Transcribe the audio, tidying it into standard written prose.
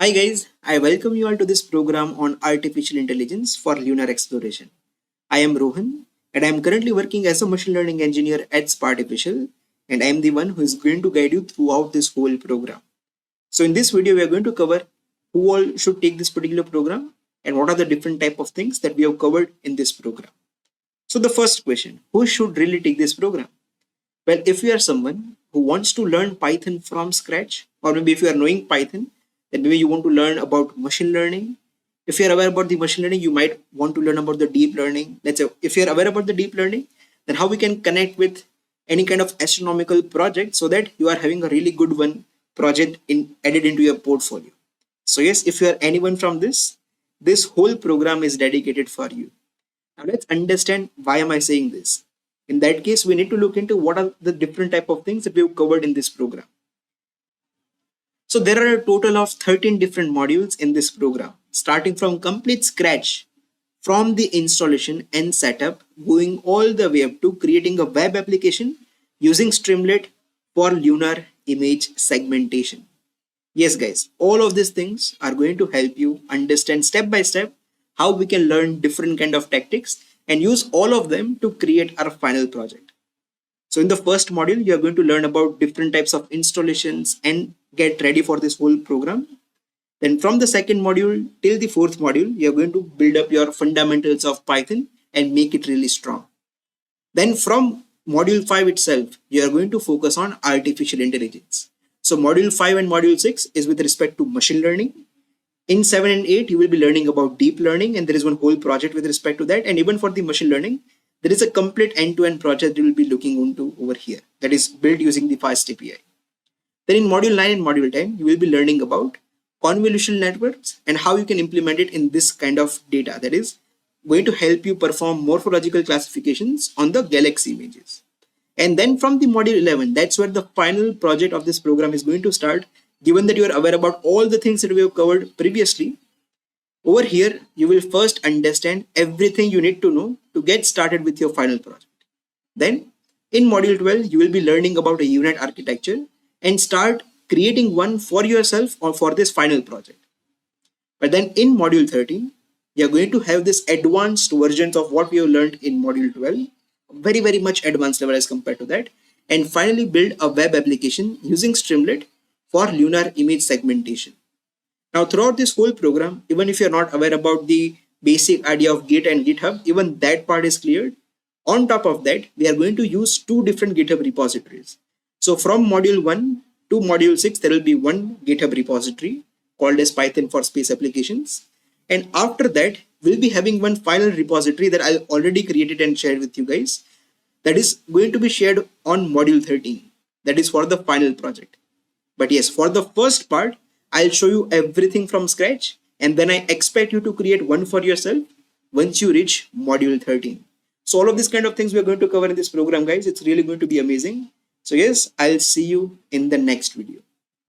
Hi guys, I welcome you all to this program on artificial intelligence for lunar exploration. I am Rohan and I am currently working as a machine learning engineer at Spartificial, and I am the one who is going to guide you throughout this whole program. So in this video we are going to cover who all should take this particular program and what are the different type of things that we have covered in this program. So the first question, who should really take this program? Well, if you are someone who wants to learn Python from scratch, or maybe if you are knowing Python, then maybe you want to learn about machine learning. If you are aware about the machine learning, you might want to learn about the deep learning. Let's say if you are aware about the deep learning, then how we can connect with any kind of astronomical project so that you are having a really good one project added into your portfolio. So yes, if you are anyone from this whole program is dedicated for you. Now let's understand why am I saying this. In that case, we need to look into what are the different type of things that we've covered in this program. So there are a total of 13 different modules in this program, starting from complete scratch, from the installation and setup, going all the way up to creating a web application using Streamlit for lunar image segmentation. Yes guys, all of these things are going to help you understand step by step how we can learn different kind of tactics and use all of them to create our final project. So in the first module, you are going to learn about different types of installations and get ready for this whole program. Then from the second module till the fourth module, you are going to build up your fundamentals of Python and make it really strong. Then from module 5 itself, you are going to focus on artificial intelligence. So module 5 and module 6 is with respect to machine learning. In 7 and 8, you will be learning about deep learning, and there is one whole project with respect to that. And even for the machine learning, there is a complete end-to-end project you will be looking into over here that is built using the FAST API. Then in module 9 and module 10, you will be learning about convolutional networks and how you can implement it in this kind of data that is going to help you perform morphological classifications on the galaxy images. And then from the module 11, that's where the final project of this program is going to start. Given that you are aware about all the things that we have covered previously, over here, you will first understand everything you need to know to get started with your final project. Then in module 12, you will be learning about a unit architecture and start creating one for yourself or for this final project. But then in module 13, you are going to have this advanced versions of what we have learned in module 12, very much advanced level as compared to that, and finally build a web application using Streamlit for lunar image segmentation. Now throughout this whole program, even if you're not aware about the basic idea of Git and GitHub, even that part is cleared. On top of that, we are going to use two different GitHub repositories. So from module 1 to module 6, there will be one GitHub repository called as Python for Space Applications. And after that, we'll be having one final repository that I already created and shared with you guys. That is going to be shared on module 13. That is for the final project. But yes, for the first part, I'll show you everything from scratch, and then I expect you to create one for yourself once you reach module 13. So all of these kind of things we're going to cover in this program, guys. It's really going to be amazing. So yes, I'll see you in the next video.